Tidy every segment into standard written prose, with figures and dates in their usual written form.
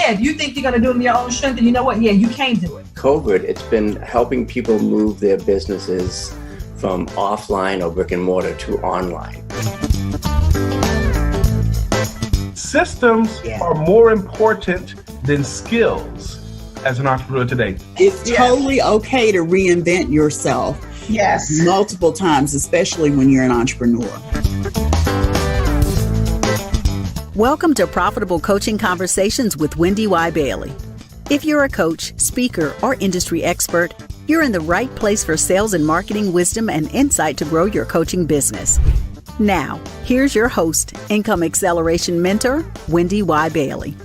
yeah, if you think you're going to do it in your own strength, then you know what? Yeah, you can do it. COVID, it's been helping people move their businesses from offline or brick and mortar to online. Systems are more important than skills as an entrepreneur today. It's totally okay to reinvent yourself. Yes. Multiple times, especially when you're an entrepreneur. Welcome to Profitable Coaching Conversations with WendyY Bailey. If you're a coach, speaker, or industry expert, you're in the right place for sales and marketing wisdom and insight to grow your coaching business. Now, here's your host, Income Acceleration Mentor, WendyY Bailey.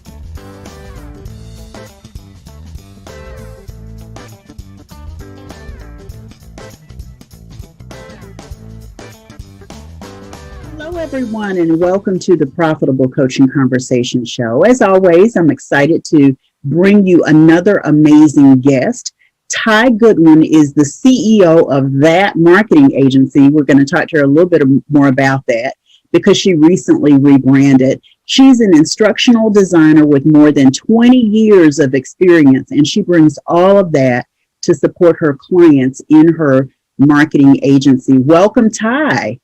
Hello, everyone, and welcome to the Profitable Coaching Conversation Show. As always, I'm excited to bring you another amazing guest. Ty Goodwin is the CEO of That Marketing Agency. We're going to talk to her a little bit more about that because she recently rebranded. She's an instructional designer with more than 20 years of experience, and she brings all of that to support her clients in her marketing agency. Welcome, Ty.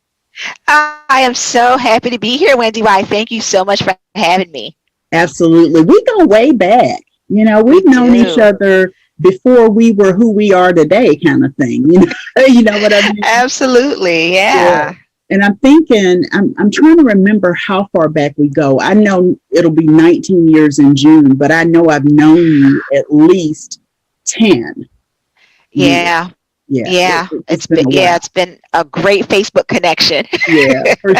I am so happy to be here, WendyY. Thank you so much for having me. Absolutely. We go way back. You know, we've known each other before we were who we are today, kind of thing. You know what I mean? Absolutely, yeah. And I'm thinking, I'm trying to remember how far back we go. I know it'll be 19 years in June, but I know I've known you at least 10. Yeah. It's been a great Facebook connection. Yeah, for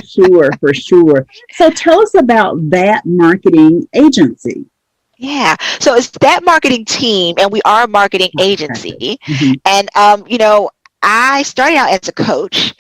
sure. So tell us about That Marketing Agency. Yeah. So it's That Marketing Team, and we are a marketing agency. Mm-hmm. And, I started out as a coach.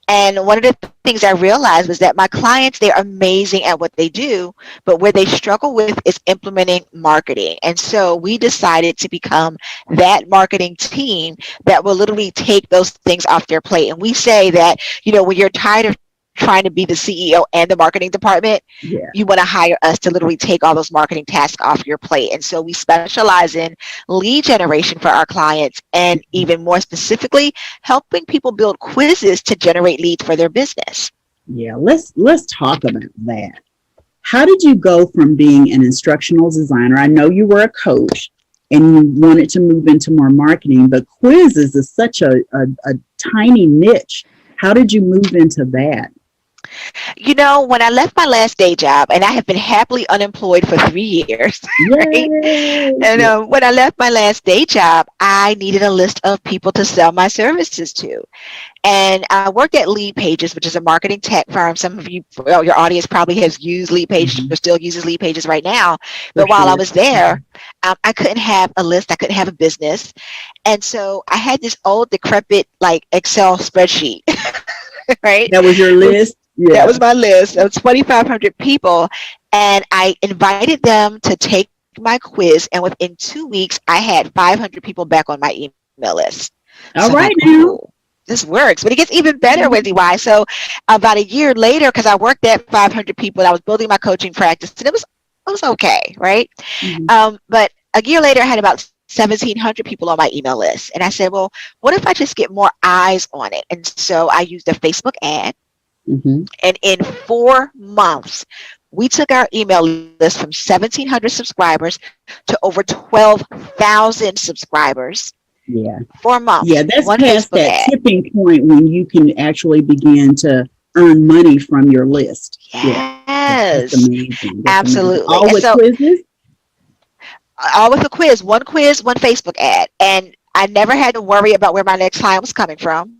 And one of the things I realized was that my clients, they're amazing at what they do, but where they struggle with is implementing marketing. And so we decided to become that marketing team that will literally take those things off their plate. And we say that, when you're tired of trying to be the CEO and the marketing department, you want to hire us to literally take all those marketing tasks off your plate. And so we specialize in lead generation for our clients, and even more specifically, helping people build quizzes to generate leads for their business. Yeah, let's talk about that. How did you go from being an instructional designer? I know you were a coach and you wanted to move into more marketing, but quizzes is such a tiny niche. How did you move into that? When I left my last day job, and I have been happily unemployed for 3 years, right? And when I left my last day job, I needed a list of people to sell my services to. And I worked at Lead Pages, which is a marketing tech firm. Some of you, your audience probably has used Lead Pages or still uses Lead Pages right now. But while I was there, I couldn't have a list. I couldn't have a business. And so I had this old decrepit Excel spreadsheet, right? That was your list? Yeah. That was my list of 2,500 people. And I invited them to take my quiz. And within 2 weeks, I had 500 people back on my email list. All right, now. This works, but it gets even better, WendyY. So about a year later, because I worked at 500 people, and I was building my coaching practice, and it was okay, right? Mm-hmm. But a year later, I had about 1,700 people on my email list. And I said, well, what if I just get more eyes on it? And so I used a Facebook ad. Mm-hmm. And in 4 months, we took our email list from 1,700 subscribers to over 12,000 subscribers. Yeah. 4 months. Yeah, that's one past Facebook that ad. tipping point when you can actually begin to earn money from your list. Yes. Yeah. That's amazing. Absolutely. Amazing. All with quizzes? All with a quiz, one Facebook ad. And I never had to worry about where my next client was coming from.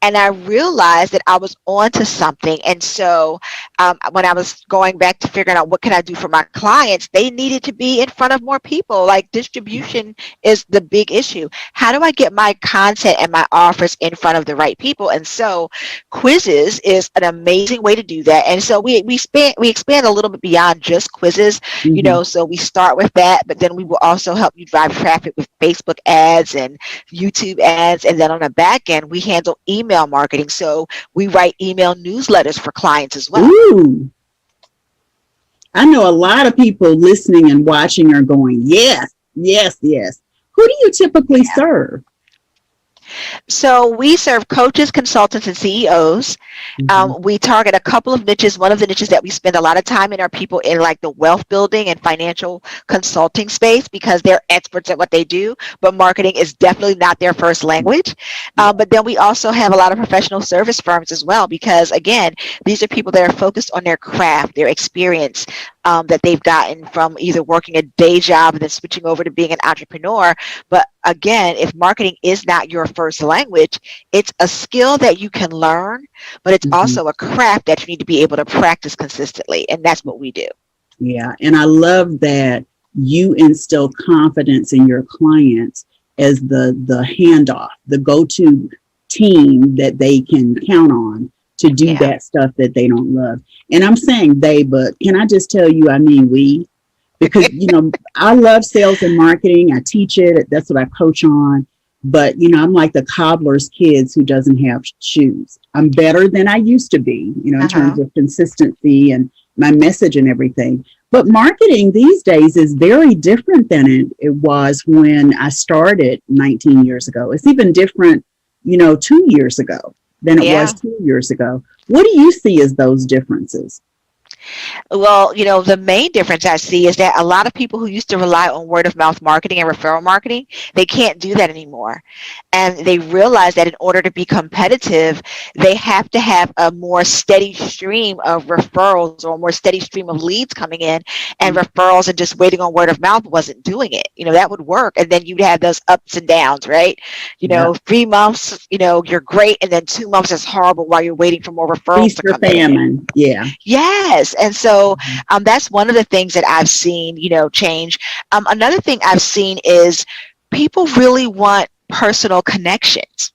And I realized that I was onto something. And so when I was going back to figuring out what can I do for my clients, they needed to be in front of more people. Like distribution is the big issue. How do I get my content and my offers in front of the right people? And so quizzes is an amazing way to do that. And so we expand a little bit beyond just quizzes, so we start with that, but then we will also help you drive traffic with Facebook ads and YouTube ads. And then on the back end, we handle email marketing. So we write email newsletters for clients as well. Ooh. I know a lot of people listening and watching are going, yes, yes, yes. Who do you typically serve? So we serve coaches, consultants, and CEOs. We target a couple of niches. One of the niches that we spend a lot of time in are people in like the wealth building and financial consulting space because they're experts at what they do, but marketing is definitely not their first language. But then we also have a lot of professional service firms as well because, again, these are people that are focused on their craft, their experience that they've gotten from either working a day job and then switching over to being an entrepreneur. But again, if marketing is not your first language, it's a skill that you can learn, but it's also a craft that you need to be able to practice consistently. And that's what we do. Yeah. And I love that you instill confidence in your clients as the handoff, the go-to team that they can count on to do that stuff that they don't love. And I'm saying they, but can I just tell you, I mean, we, because, you know, I love sales and marketing. I teach it. That's what I coach on. But, you know, I'm like the cobbler's kids who doesn't have shoes. I'm better than I used to be, you know, in terms of consistency and my message and everything. But marketing these days is very different than it was when I started 19 years ago. It's even different, you know, 2 years ago than it was 2 years ago. What do you see as those differences? Well, you know, the main difference I see is that a lot of people who used to rely on word of mouth marketing and referral marketing, they can't do that anymore. And they realize that in order to be competitive, they have to have a more steady stream of referrals or a more steady stream of leads coming in, and referrals and just waiting on word of mouth wasn't doing it. You know, that would work. And then you'd have those ups and downs, right? You know, 3 months, you know, you're great. And then 2 months is horrible while you're waiting for more referrals to come in. Yeah. Yes. And so that's one of the things that I've seen, you know, change. Another thing I've seen is people really want personal connections.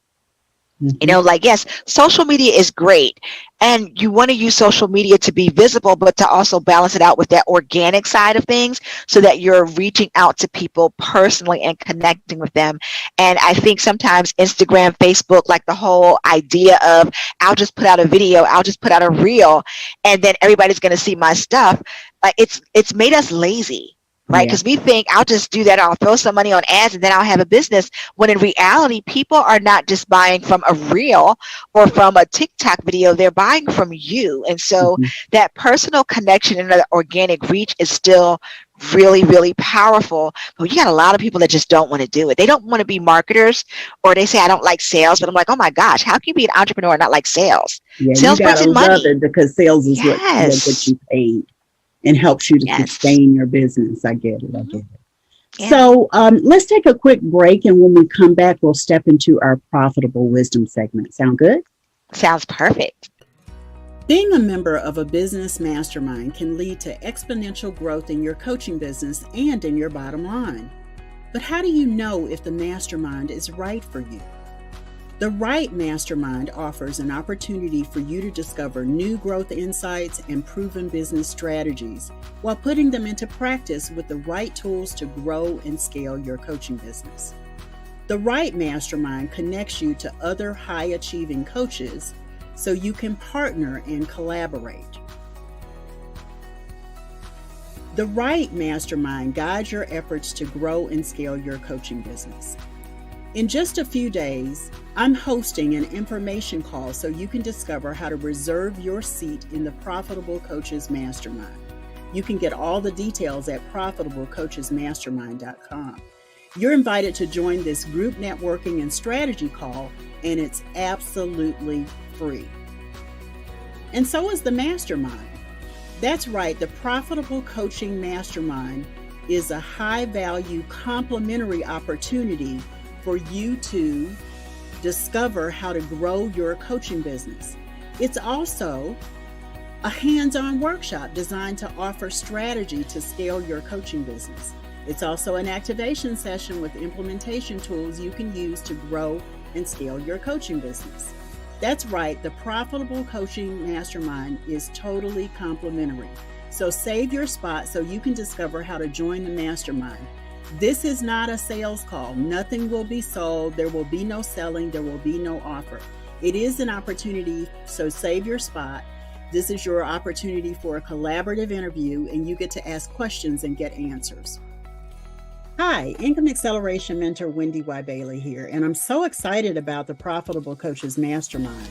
You know, like, yes, social media is great. And you want to use social media to be visible, but to also balance it out with that organic side of things so that you're reaching out to people personally and connecting with them. And I think sometimes Instagram, Facebook, like the whole idea of I'll just put out a video, I'll just put out a reel, and then everybody's going to see my stuff. Like it's made us lazy. Right? Because we think I'll just do that. I'll throw some money on ads and then I'll have a business. When in reality, people are not just buying from a reel or from a TikTok video. They're buying from you. And so that personal connection and that organic reach is still really, really powerful. But you got a lot of people that just don't want to do it. They don't want to be marketers, or they say, I don't like sales. But I'm like, oh my gosh, how can you be an entrepreneur and not like sales? Yeah, sales brings in money. It because sales is what gets you paid and helps you to sustain your business. I get it. Yeah. So let's take a quick break. And when we come back, we'll step into our profitable wisdom segment. Sound good? Sounds perfect. Being a member of a business mastermind can lead to exponential growth in your coaching business and in your bottom line. But how do you know if the mastermind is right for you? The right mastermind offers an opportunity for you to discover new growth insights and proven business strategies while putting them into practice with the right tools to grow and scale your coaching business. The right mastermind connects you to other high-achieving coaches so you can partner and collaborate. The right mastermind guides your efforts to grow and scale your coaching business. In just a few days, I'm hosting an information call so you can discover how to reserve your seat in the Profitable Coaches Mastermind. You can get all the details at profitablecoachesmastermind.com. You're invited to join this group networking and strategy call, and it's absolutely free. And so is the mastermind. That's right, the Profitable Coaching Mastermind is a high-value complementary opportunity for you to discover how to grow your coaching business. It's also a hands-on workshop designed to offer strategy to scale your coaching business. It's also an activation session with implementation tools you can use to grow and scale your coaching business. That's right, the Profitable Coaching Mastermind is totally complimentary. So save your spot so you can discover how to join the mastermind. This is not a sales call. Nothing will be sold. There will be no selling. There will be no offer. It is an opportunity, so save your spot. This is your opportunity for a collaborative interview, and you get to ask questions and get answers. Hi, Income Acceleration Mentor WendyY Bailey here, and I'm so excited about the Profitable Coaches Mastermind.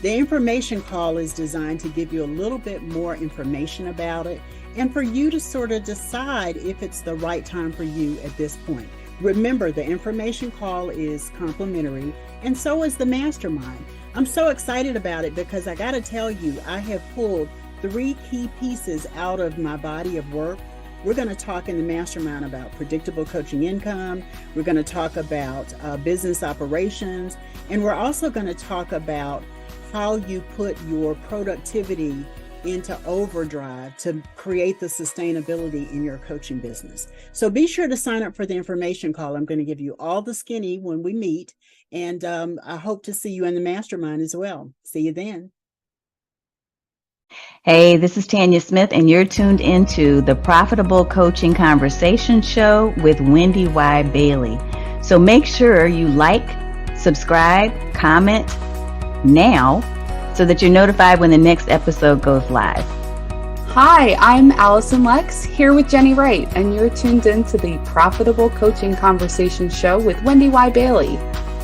The information call is designed to give you a little bit more information about it and for you to sort of decide if it's the right time for you at this point. Remember, the information call is complimentary, and so is the mastermind. I'm so excited about it because I got to tell you, I have pulled 3 key pieces out of my body of work. We're going to talk in the mastermind about predictable coaching income. We're going to talk about business operations, and we're also going to talk about how you put your productivity into overdrive to create the sustainability in your coaching business. So be sure to sign up for the information call. I'm going to give you all the skinny when we meet, and I hope to see you in the mastermind as well. See you then. Hey, this is Tanya Smith, and you're tuned into the Profitable Coaching Conversation Show with WendyY Bailey. So make sure you like, subscribe, comment now so that you're notified when the next episode goes live. Hi, I'm Allison Lex here with Jenny Wright, and you're tuned into the Profitable Coaching Conversation Show with WendyY Bailey.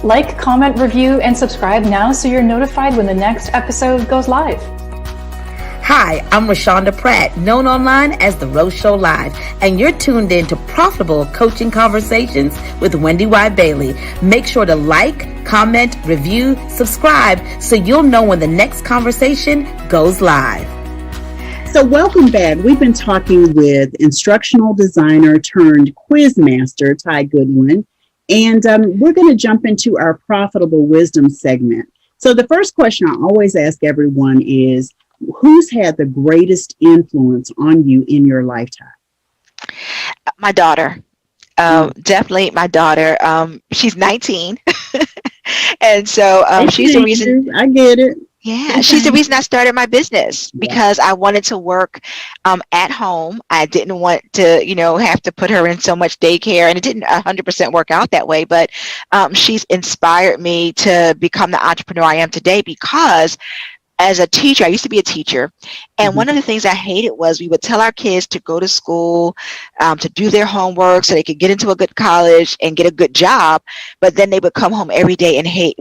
Like, comment, review, and subscribe now so you're notified when the next episode goes live. Hi, I'm Rashonda Pratt, known online as The Rose Show Live, and you're tuned in to Profitable Coaching Conversations with WendyY Bailey. Make sure to like, comment, review, subscribe so you'll know when the next conversation goes live. So welcome back. We've been talking with instructional designer turned quiz master, Ty Goodwin, and we're going to jump into our Profitable Wisdom segment. So the first question I always ask everyone is, who's had the greatest influence on you in your lifetime? My daughter. Definitely my daughter. She's 19. And so she's the reason. I get it. Yeah, she's the reason I started my business, because I wanted to work at home. I didn't want to, have to put her in so much daycare, and it didn't 100% work out that way. But she's inspired me to become the entrepreneur I am today, because as a teacher, I used to be a teacher, and one of the things I hated was we would tell our kids to go to school, to do their homework so they could get into a good college and get a good job, but then they would come home every day and hate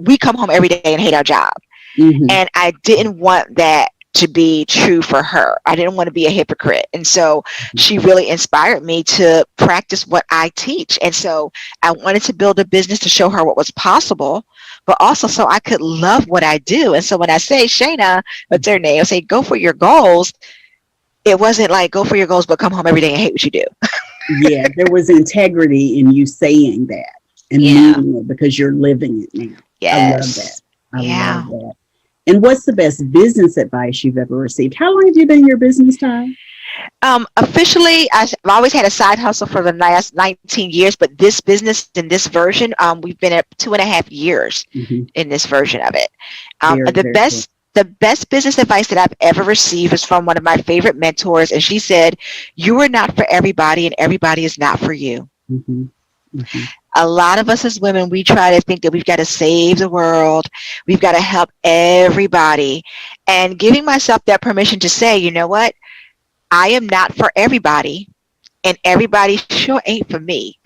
our job. And I didn't want that to be true for her. I didn't want to be a hypocrite. And so she really inspired me to practice what I teach. And so I wanted to build a business to show her what was possible, but also so I could love what I do. And so when I say, Shayna, what's her name? I say, go for your goals. It wasn't like, go for your goals, but come home every day and hate what you do. Yeah, there was integrity in you saying that and meaning it, because you're living it now. Yes. I love that. And what's the best business advice you've ever received? How long have you been in your business, Ty? Officially, I've always had a side hustle for the last 19 years, but this business in this version, we've been at 2.5 years in this version of it. The best business advice that I've ever received is from one of my favorite mentors, and she said, "You are not for everybody, and everybody is not for you." A lot of us as women, we try to think that we've got to save the world. We've got to help everybody. And giving myself that permission to say, you know what? I am not for everybody, and everybody sure ain't for me.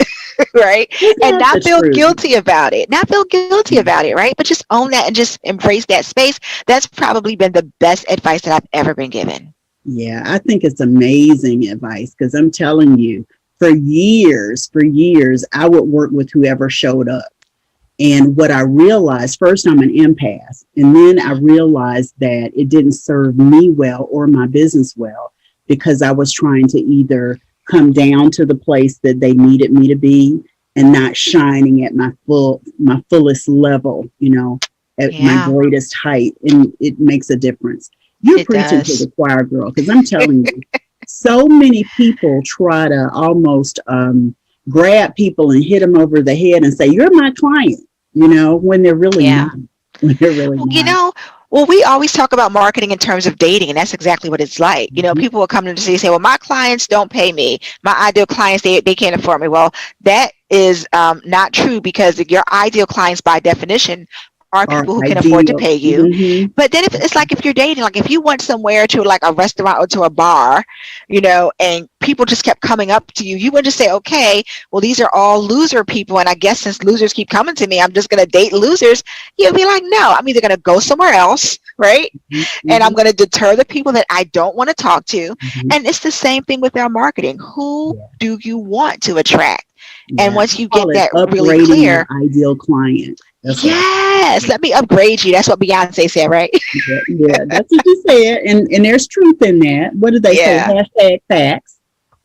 Right? And not feel guilty about it. Right? But just own that and just embrace that space. That's probably been the best advice that I've ever been given. Yeah, I think it's amazing advice, because I'm telling you, for years, I would work with whoever showed up. And what I realized, first, I'm an empath. And then I realized that it didn't serve me well or my business well, because I was trying to either come down to the place that they needed me to be and not shining at my fullest level, at my greatest height. And it makes a difference. You're preaching to the choir, girl, because I'm telling you, so many people try to almost grab people and hit them over the head and say, "You're my client," when they're really not. Well, we always talk about marketing in terms of dating, and that's exactly what it's like. People will come to see, say, "Well, my clients don't pay me. My ideal clients, they can't afford me." Well, that is not true, because your ideal clients, by definition, are people who can afford to pay you. But then if it's like if you're dating, like if you went somewhere to like a restaurant or to a bar, you know, and people just kept coming up to you, you would just say, okay, well, these are all loser people, and I guess since losers keep coming to me, I'm just going to date losers. You'd be like, no, I'm either going to go somewhere else, right? And I'm going to deter the people that I don't want to talk to. And it's the same thing with our marketing. Who do you want to attract? And once you get that really clear, ideal client. Yes, let me upgrade you. That's what Beyonce said, right? Yeah, that's what you said. And there's truth in that. What do they say? Hashtag facts.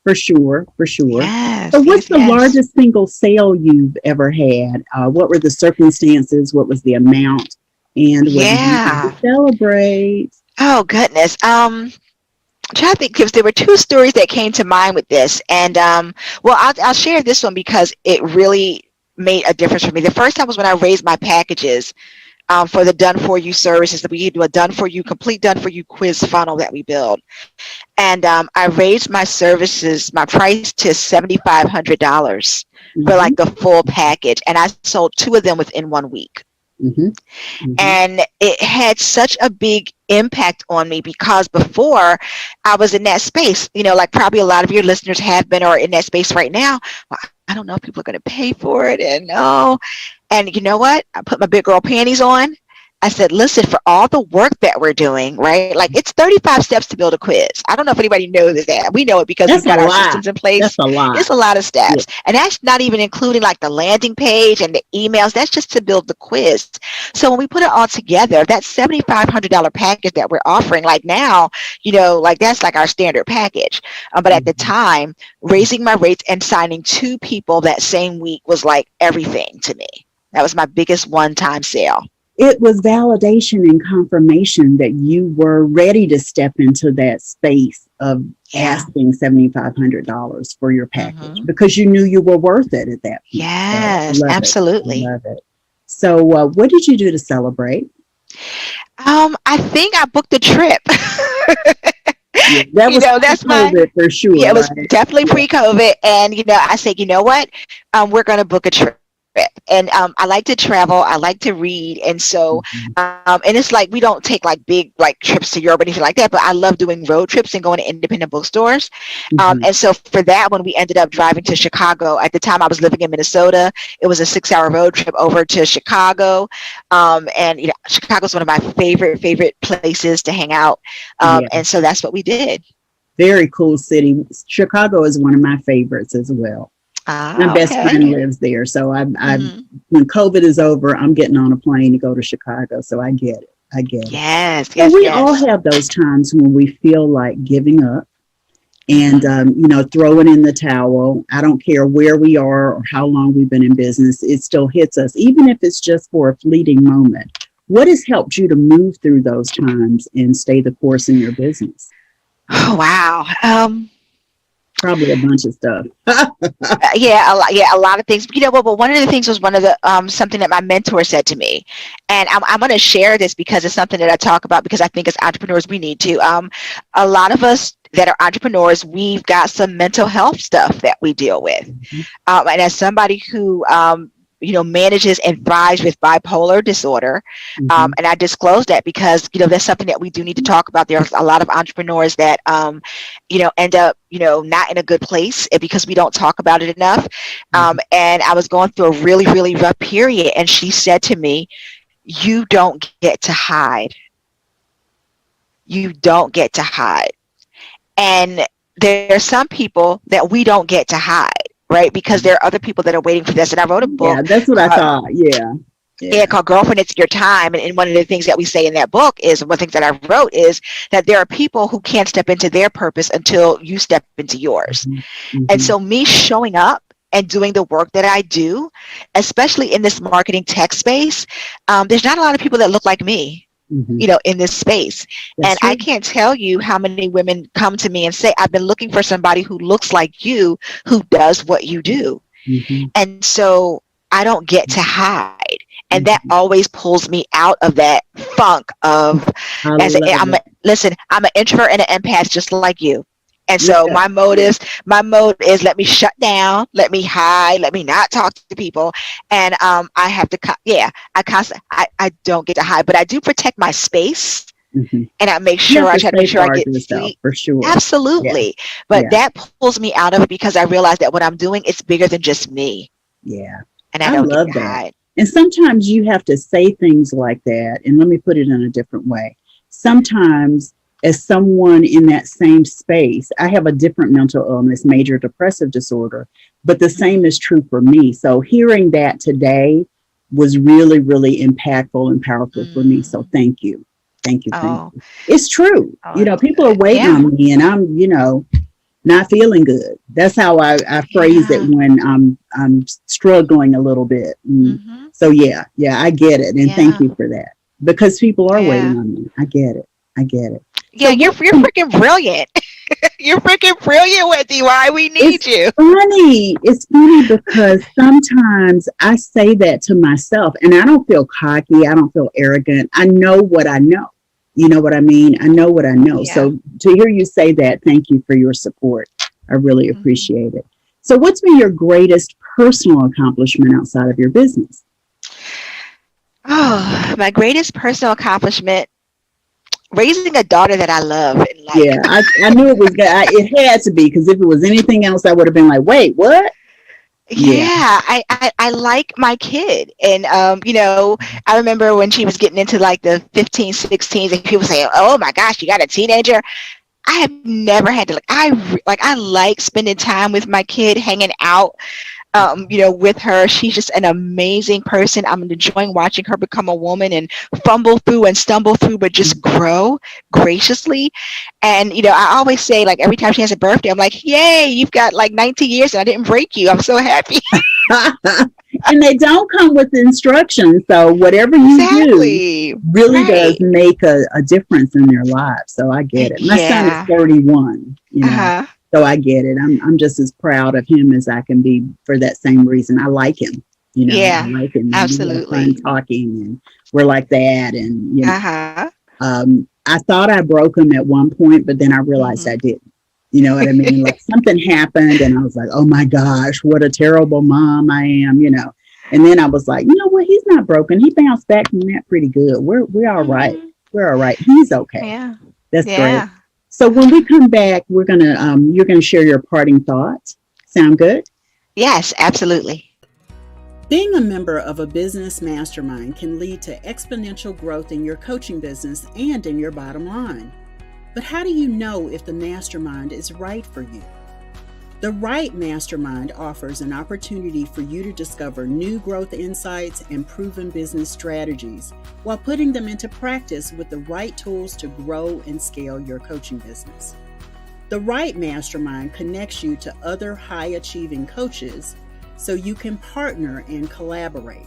For sure. Yes, so what's the largest single sale you've ever had? What were the circumstances? What was the amount? And what did you celebrate? Oh, goodness. I'm trying to think because there were two stories that came to mind with this. And well, I'll share this one because it really made a difference for me. The first time was when I raised my packages for the done for you services that we do, a done for you, complete done for you quiz funnel that we build. And I raised my services, my price to $7,500 for like the full package. And I sold 2 of them within 1 week. And it had such a big impact on me because before I was in that space, you know, like probably a lot of your listeners have been or in that space right now. Well, I don't know if people are going to pay for it. And and you know what? I put my big girl panties on. I said, listen, for all the work that we're doing, right? Like it's 35 steps to build a quiz. I don't know if anybody knows that. We know it because we've got our systems in place. That's a lot. It's a lot of steps. And that's not even including like the landing page and the emails. That's just to build the quiz. So when we put it all together, that $7,500 package that we're offering, like now, you know, like that's like our standard package. But at the time, raising my rates and signing 2 people that same week was like everything to me. That was my biggest one-time sale. It was validation and confirmation that you were ready to step into that space of asking $7,500 for your package because you knew you were worth it at that point. Yes, so absolutely. Love it. So what did you do to celebrate? I think I booked a trip. That was that's COVID for sure. Yeah, it was definitely pre-COVID. And, you know, I said, you know what? We're going to book a trip. And I like to travel. I like to read. And so, and it's like, we don't take like big like trips to Europe or anything like that, but I love doing road trips and going to independent bookstores. And so for that one, we ended up driving to Chicago. At the time I was living in Minnesota. It was a 6-hour road trip over to Chicago. And, you know, Chicago's one of my favorite places to hang out. And so that's what we did. Very cool city. Chicago is one of my favorites as well. My best friend lives there. So I when COVID is over, I'm getting on a plane to go to Chicago. So I get it. Yes. We all have those times when we feel like giving up and, you know, throwing in the towel. I don't care where we are or how long we've been in business. It still hits us, even if it's just for a fleeting moment. What has helped you to move through those times and stay the course in your business? Oh, wow. Probably a bunch of stuff. A lot of things. You know, but one of the things was one of the something that my mentor said to me, and I'm going to share this because it's something that I talk about because I think as entrepreneurs we need to. A lot of us that are entrepreneurs, we've got some mental health stuff that we deal with, and as somebody who you know, manages and thrives with bipolar disorder. And I disclose that because, you know, that's something that we do need to talk about. There's a lot of entrepreneurs that, you know, end up, you know, not in a good place because we don't talk about it enough. And I was going through a really rough period. And she said to me, you don't get to hide. You don't get to hide. And there are some people that we don't get to hide. Right, because there are other people that are waiting for this, and I wrote a book. Yeah, that's what I thought. Yeah, called "Girlfriend, It's Your Time." And one of the things that we say in that book is one of the things that I wrote is that there are people who can't step into their purpose until you step into yours. And so, me showing up and doing the work that I do, especially in this marketing tech space, there's not a lot of people that look like me. You know, in this space. That's true. I can't tell you how many women come to me and say, I've been looking for somebody who looks like you, who does what you do. And so I don't get to hide. And that always pulls me out of that funk of, listen, I'm an introvert and an empath just like you. And so my mode is let me shut down, let me hide, let me not talk to people. And I have to, I don't get to hide, but I do protect my space. And I make sure I try to make sure I get sleep. For sure. Absolutely. Yeah. But that pulls me out of it because I realize that what I'm doing, it's bigger than just me. Yeah. And I don't love get to hide. And sometimes you have to say things like that. And let me put it in a different way. Sometimes, as someone in that same space, I have a different mental illness, major depressive disorder, but the same is true for me. So hearing that today was really, really impactful and powerful for me. So thank you. Thank you. Thank you. It's true. People are waiting on me and I'm, not feeling good. That's how I phrase it when I'm struggling a little bit. So yeah, I get it. And thank you for that. Because people are waiting on me. I get it. Yeah, so you're freaking brilliant. You're freaking brilliant, WendyY. We need you. It's funny because sometimes I say that to myself and I don't feel cocky. I don't feel arrogant. I know what I know. You know what I mean? I know what I know. Yeah. So to hear you say that, thank you for your support. I really appreciate it. So what's been your greatest personal accomplishment outside of your business? Oh, my greatest personal accomplishment, raising a daughter that I love. And I knew it was good. It had to be, because if it was anything else, I would have been like, wait, what? Yeah, I like my kid. And, I remember when she was getting into like the 15, 16s and people say, oh my gosh, you got a teenager. I have never had to, I like spending time with my kid, hanging out, with her. She's just an amazing person. I'm enjoying watching her become a woman and fumble through and stumble through, but just grow graciously. And, I always say, like, every time she has a birthday, I'm like, yay, you've got like 90 years and I didn't break you. I'm so happy. And they don't come with instructions. So whatever you do really does make a difference in their lives. So I get it. My son is 31, So I get it. I'm just as proud of him as I can be for that same reason. I like him. I like him. Absolutely. We have fun talking and we're like that. And, I thought I broke him at one point, but then I realized I didn't. You know what I mean? Like something happened and I was like, oh my gosh, what a terrible mom I am, And then I was like, you know what? He's not broken. He bounced back from that pretty good. We're all right. We're all right. He's okay. Yeah. That's great. So when we come back, you're gonna share your parting thoughts. Sound good? Yes, absolutely. Being a member of a business mastermind can lead to exponential growth in your coaching business and in your bottom line. But how do you know if the mastermind is right for you? The right mastermind offers an opportunity for you to discover new growth insights and proven business strategies while putting them into practice with the right tools to grow and scale your coaching business. The right mastermind connects you to other high-achieving coaches so you can partner and collaborate.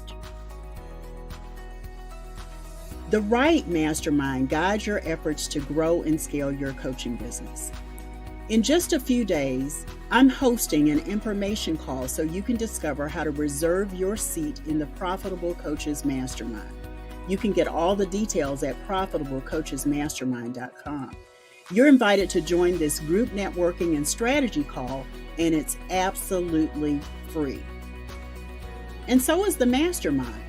The right mastermind guides your efforts to grow and scale your coaching business. In just a few days, I'm hosting an information call so you can discover how to reserve your seat in the Profitable Coaches Mastermind. You can get all the details at profitablecoachesmastermind.com. You're invited to join this group networking and strategy call, and it's absolutely free. And so is the mastermind.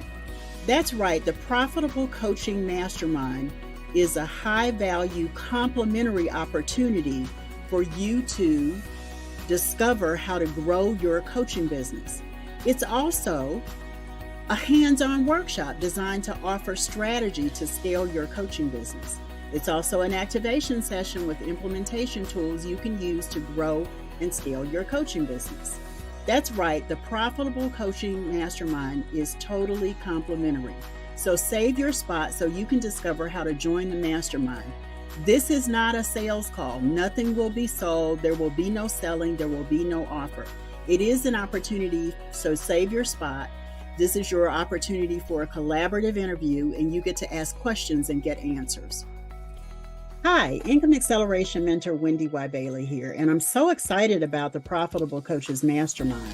That's right, the Profitable Coaching Mastermind is a high-value complementary opportunity for you to discover how to grow your coaching business. It's also a hands-on workshop designed to offer strategy to scale your coaching business. It's also an activation session with implementation tools you can use to grow and scale your coaching business. That's right, the Profitable Coaching Mastermind is totally complimentary. So save your spot so you can discover how to join the mastermind. This is not a sales call. Nothing will be sold. There will be no selling. There will be no offer. It is an opportunity, so save your spot. This is your opportunity for a collaborative interview, and you get to ask questions and get answers. Hi, Income Acceleration Mentor WendyY Bailey here, and I'm so excited about the Profitable Coaches Mastermind.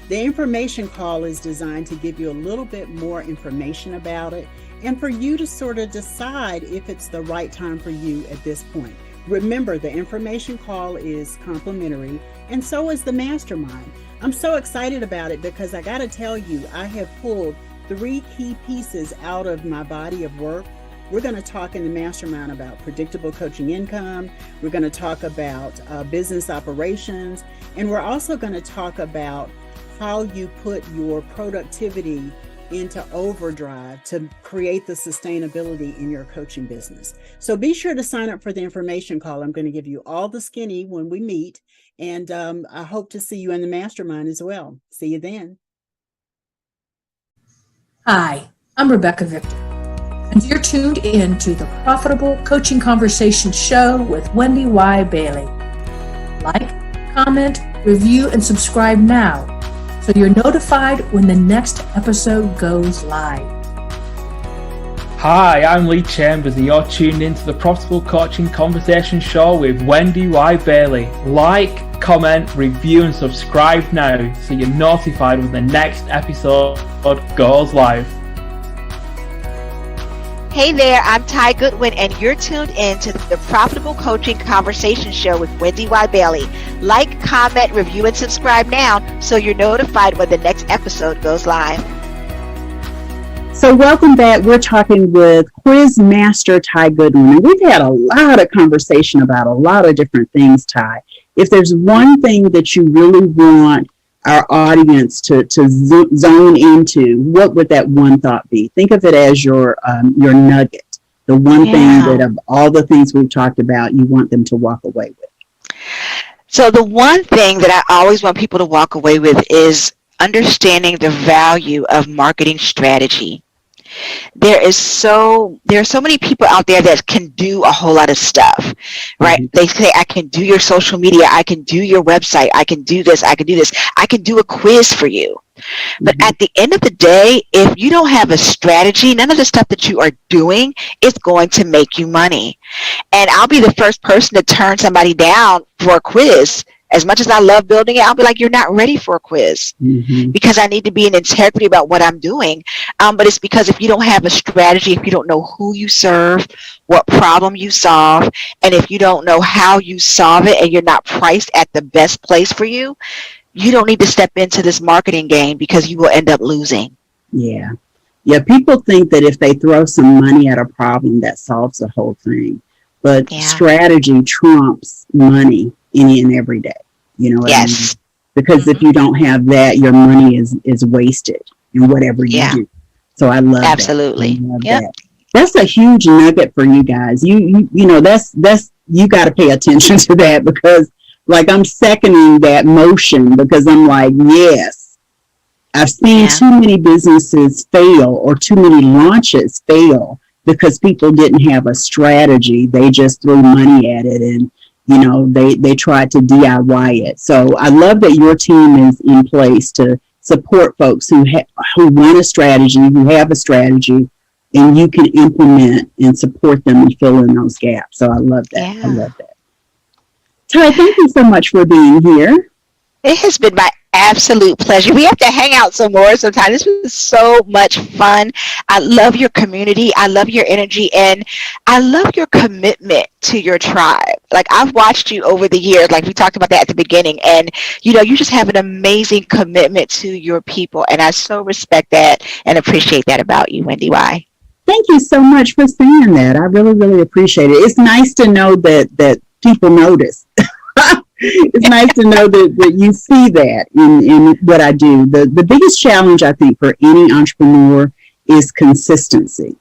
The information call is designed to give you a little bit more information about it and for you to sort of decide if it's the right time for you at this point. Remember, the information call is complimentary, and so is the mastermind. I'm so excited about it because I got to tell you, I have pulled 3 key pieces out of my body of work. We're going to talk in the mastermind about predictable coaching income. We're going to talk about business operations. And we're also going to talk about how you put your productivity into overdrive to create the sustainability in your coaching business. So be sure to sign up for the information call. I'm going to give you all the skinny when we meet. And I hope to see you in the mastermind as well. See you then. Hi, I'm Rebecca Victor, and you're tuned in to the Profitable Coaching Conversation Show with WendyY Bailey. Like, comment, review, and subscribe now so you're notified when the next episode goes live. Hi, I'm Lee Chambers, and you're tuned into the Profitable Coaching Conversation Show with WendyY Bailey. Like, comment, review, and subscribe now so you're notified when the next episode goes live. Hey there, I'm Ty Goodwin, and you're tuned in to the Profitable Coaching Conversation Show with WendyY Bailey. Like, comment, review, and subscribe now so you're notified when the next episode goes live. So welcome back. We're talking with quiz master Ty Goodwin. And we've had a lot of conversation about a lot of different things, Ty. If there's one thing that you really want our audience to zone into, what would that one thought be? Think of it as your nugget, the one thing that of all the things we've talked about, you want them to walk away with. So the one thing that I always want people to walk away with is understanding the value of marketing strategy. There are so many people out there that can do a whole lot of stuff, right? Mm-hmm. They say, I can do your social media, I can do your website, I can do this, I can do this, I can do a quiz for you. But at the end of the day, if you don't have a strategy, none of the stuff that you are doing is going to make you money. And I'll be the first person to turn somebody down for a quiz. As much as I love building it, I'll be like, you're not ready for a quiz because I need to be in integrity about what I'm doing. But it's because if you don't have a strategy, if you don't know who you serve, what problem you solve, and if you don't know how you solve it and you're not priced at the best place for you, you don't need to step into this marketing game because you will end up losing. Yeah. Yeah. People think that if they throw some money at a problem, that solves the whole thing. But strategy trumps money any and every day. You know what I mean? Because if you don't have that, your money is wasted in whatever you do. So I love absolutely. That. I love that. That's a huge nugget for you guys. You know, that's you got to pay attention to that because like I'm seconding that motion because I'm like, yes, I've seen too many businesses fail or too many launches fail because people didn't have a strategy. They just threw money at it and you know, they tried to DIY it. So I love that your team is in place to support folks who want a strategy, who have a strategy, and you can implement and support them and fill in those gaps. So I love that. I love that. Ty, thank you so much for being here. It has been my absolute pleasure. We have to hang out some more sometime. This was so much fun. I love your community. I love your energy. And I love your commitment to your tribe. Like I've watched you over the years, like we talked about that at the beginning. And, you know, you just have an amazing commitment to your people. And I so respect that and appreciate that about you, WendyY. Thank you so much for saying that. I really, really appreciate it. It's nice to know that people notice. It's nice to know that you see that in what I do. The biggest challenge, I think, for any entrepreneur is consistency.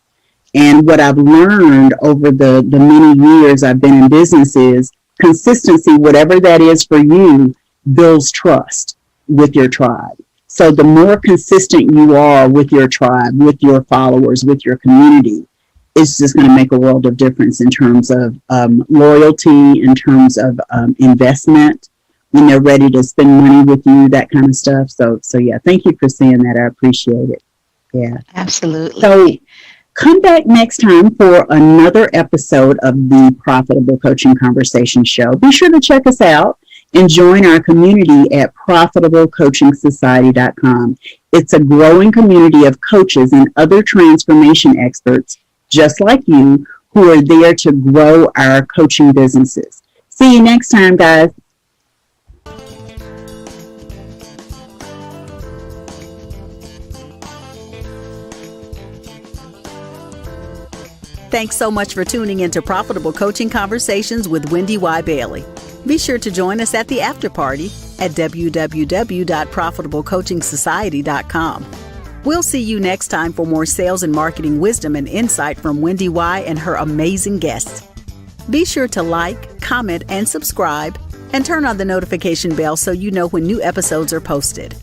And what I've learned over the many years I've been in business is consistency, whatever that is for you, builds trust with your tribe. So the more consistent you are with your tribe, with your followers, with your community, it's just going to make a world of difference in terms of loyalty, in terms of investment, when they're ready to spend money with you, that kind of stuff. So yeah, thank you for saying that. I appreciate it. Yeah. Absolutely. So come back next time for another episode of the Profitable Coaching Conversation Show. Be sure to check us out and join our community at profitablecoachingsociety.com. It's a growing community of coaches and other transformation experts just like you, who are there to grow our coaching businesses. See you next time, guys. Thanks so much for tuning into Profitable Coaching Conversations with WendyY Bailey. Be sure to join us at the after party at www.profitablecoachingsociety.com. We'll see you next time for more sales and marketing wisdom and insight from WendyY and her amazing guests. Be sure to like, comment, and subscribe, and turn on the notification bell so you know when new episodes are posted.